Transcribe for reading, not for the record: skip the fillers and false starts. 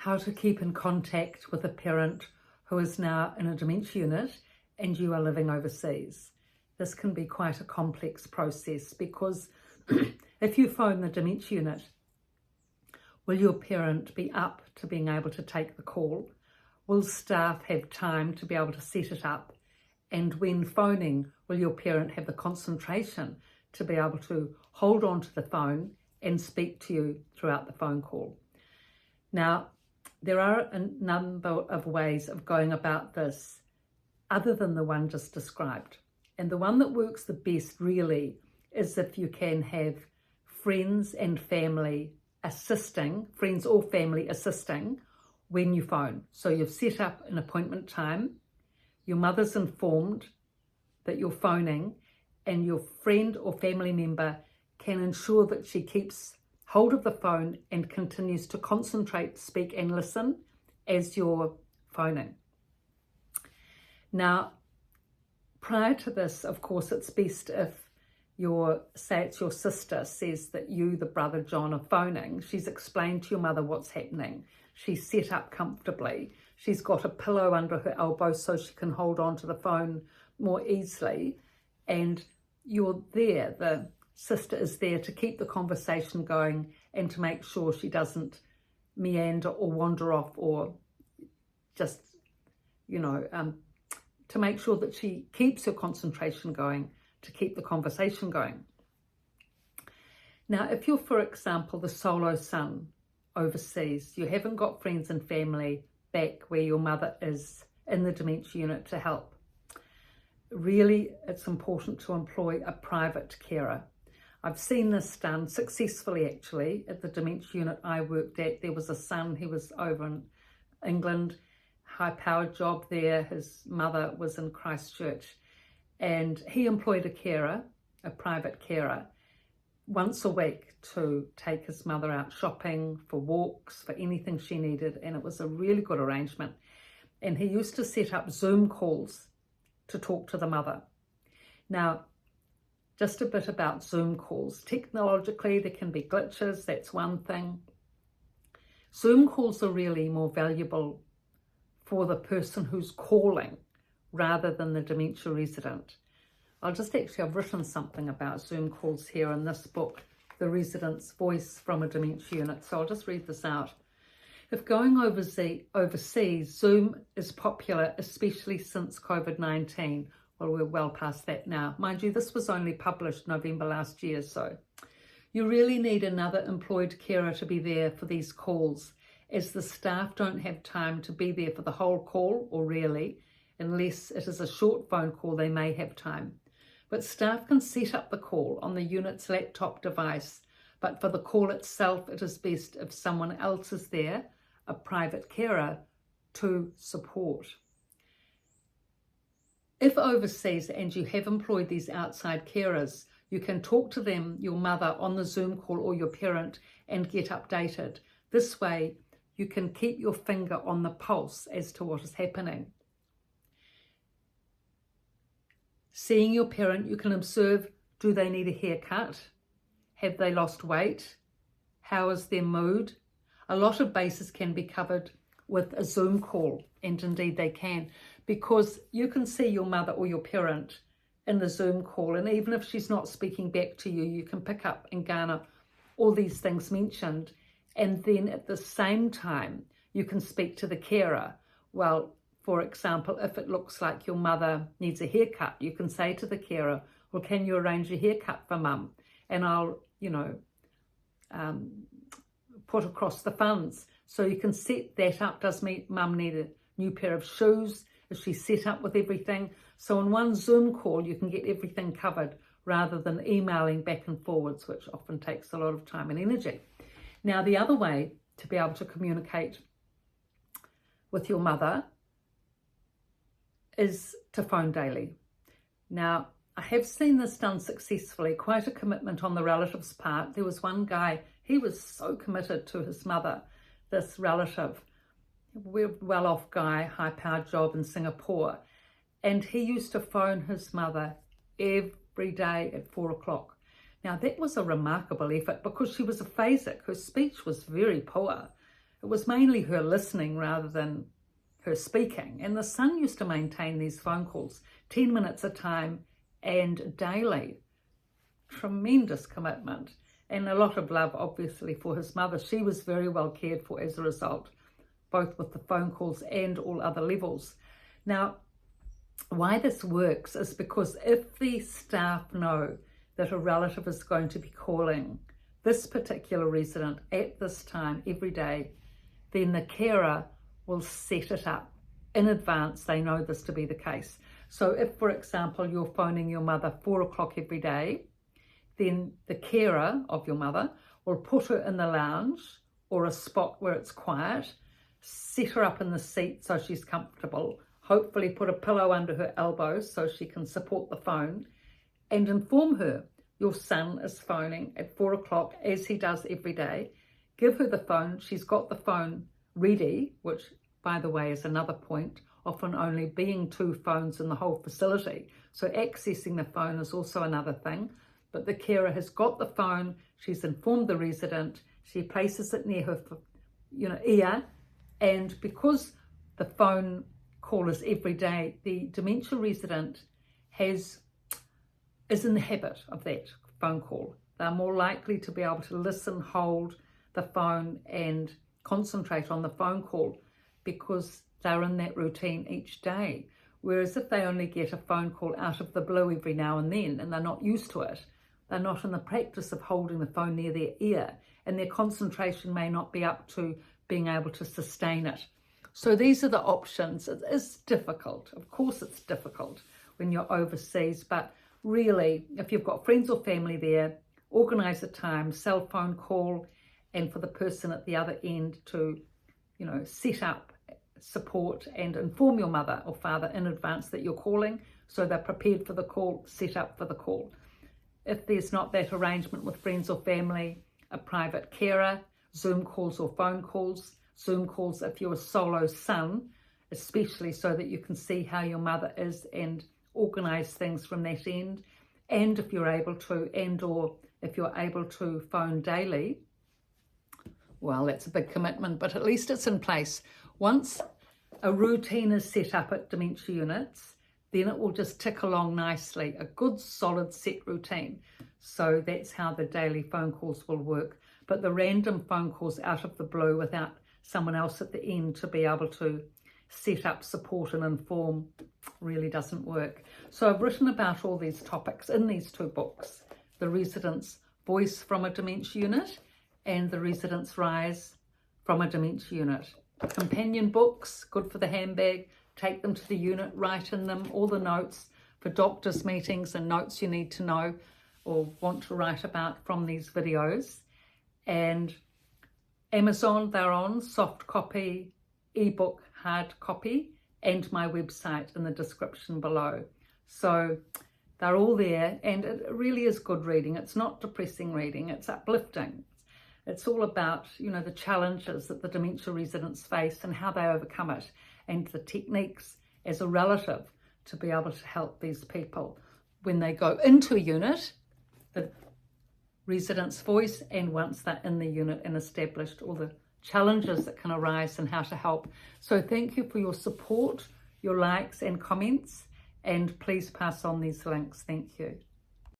how to keep in contact with a parent who is now in a dementia unit and you are living overseas. This can be quite a complex process because if you phone the dementia unit, will your parent be up to being able to take the call? Will staff have time to be able to set it up? And when phoning, will your parent have the concentration to be able to hold on to the phone and speak to you throughout the phone call? Now, there are a number of ways of going about this other than the one just described. And the one that works the best really is if you can have friends and family assisting, friends or family assisting when you phone. So you've set up an appointment time, your mother's informed that you're phoning, and your friend or family member can ensure that she keeps hold of the phone and continues to concentrate, speak and listen as you're phoning. Now, prior to this, of course, it's best if say it's your sister says that you, the brother John, are phoning. She's explained to your mother what's happening. She's set up comfortably. She's got a pillow under her elbow so she can hold on to the phone more easily. And you're there, the sister is there to keep the conversation going and to make sure she doesn't meander or wander off or just, to make sure that she keeps her concentration going, to keep the conversation going. Now, if you're, for example, the solo son overseas, you haven't got friends and family back where your mother is in the dementia unit to help, really it's important to employ a private carer. I've seen this done successfully actually at the dementia unit I worked at. There was a son, he was over in England, high-powered job there. His mother was in Christchurch, and he employed a carer, a private carer, once a week to take his mother out shopping, for walks, for anything she needed, and it was a really good arrangement. And he used to set up Zoom calls to talk to the mother. Now, just a bit about Zoom calls. Technologically, there can be glitches, that's one thing. Zoom calls are really more valuable for the person who's calling rather than the dementia resident. I've written something about Zoom calls here in this book, The Resident's Voice from a Dementia Unit. So I'll just read this out. If going overseas, Zoom is popular, especially since COVID-19. Well, we're well past that now. Mind you, this was only published November last year, so you really need another employed carer to be there for these calls, as the staff don't have time to be there for the whole call, or rarely, unless it is a short phone call, they may have time. But staff can set up the call on the unit's laptop device, but for the call itself, it is best if someone else is there, a private carer, to support. If overseas and you have employed these outside carers, you can talk to them, your mother, on the Zoom call or your parent and get updated. This way, you can keep your finger on the pulse as to what is happening. Seeing your parent, you can observe, do they need a haircut? Have they lost weight? How is their mood? A lot of bases can be covered with a Zoom call, and indeed they can, because you can see your mother or your parent in the Zoom call, and even if she's not speaking back to you, you can pick up and garner all these things mentioned, and then at the same time, you can speak to the carer. Well, for example, if it looks like your mother needs a haircut, you can say to the carer, well, can you arrange a haircut for mum? And I'll, put across the funds. So you can set that up. Does mum need a new pair of shoes? Is she set up with everything? So in one Zoom call, you can get everything covered rather than emailing back and forwards, which often takes a lot of time and energy. Now, the other way to be able to communicate with your mother is to phone daily. Now, I have seen this done successfully, quite a commitment on the relative's part. There was one guy, he was so committed to his mother, this relative, well-off guy, high-powered job in Singapore, and he used to phone his mother every day at 4 o'clock. Now, that was a remarkable effort because she was aphasic. Her speech was very poor. it was mainly her listening rather than her speaking. And the son used to maintain these phone calls 10 minutes a time and daily. Tremendous commitment and a lot of love, obviously, for his mother. She was very well cared for as a result, both with the phone calls and all other levels. Now, why this works is because if the staff know that a relative is going to be calling this particular resident at this time every day, then the carer will set it up in advance. They know this to be the case. So if, for example, you're phoning your mother 4 o'clock every day, then the carer of your mother will put her in the lounge or a spot where it's quiet, set her up in the seat so she's comfortable, hopefully put a pillow under her elbows so she can support the phone, and inform her your son is phoning at 4 o'clock as he does every day. Give her the phone. She's got the phone ready, which, by the way, is another point, often only being 2 phones in the whole facility. So accessing the phone is also another thing. But the carer has got the phone, she's informed the resident, she places it near her ear, and because the phone call is every day, the dementia resident is in the habit of that phone call. They're more likely to be able to listen, hold the phone and concentrate on the phone call because they're in that routine each day. Whereas if they only get a phone call out of the blue every now and then and they're not used to it, they're not in the practice of holding the phone near their ear, and their concentration may not be up to being able to sustain it. So these are the options. It is difficult. Of course it's difficult when you're overseas, but really, if you've got friends or family there, organise a time, cell phone call, and for the person at the other end to, set up support and inform your mother or father in advance that you're calling so they're prepared for the call, set up for the call. If there's not that arrangement with friends or family, a private carer, Zoom calls or phone calls. Zoom calls if you're a solo son, especially so that you can see how your mother is and organise things from that end. And if you're able to, or if you're able to phone daily, well, that's a big commitment, but at least it's in place. Once a routine is set up at dementia units, then it will just tick along nicely, a good solid set routine. So that's how the daily phone calls will work. But the random phone calls out of the blue without someone else at the end to be able to set up, support and inform really doesn't work. So I've written about all these topics in these 2 books, The Resident's Voice from a Dementia Unit and The Resident's Rise from a Dementia Unit. Companion books, good for the handbag. Take them to the unit, write in them all the notes for doctors' meetings and notes you need to know or want to write about from these videos. And Amazon, they're on soft copy, ebook, hard copy, and my website in the description below. So they're all there, and it really is good reading. It's not depressing reading, it's uplifting. It's all about, the challenges that the dementia residents face and how they overcome it, and the techniques as a relative to be able to help these people when they go into a unit, the resident's voice, and once they're in the unit and established, all the challenges that can arise and how to help. So thank you for your support, your likes and comments, and please pass on these links. Thank you.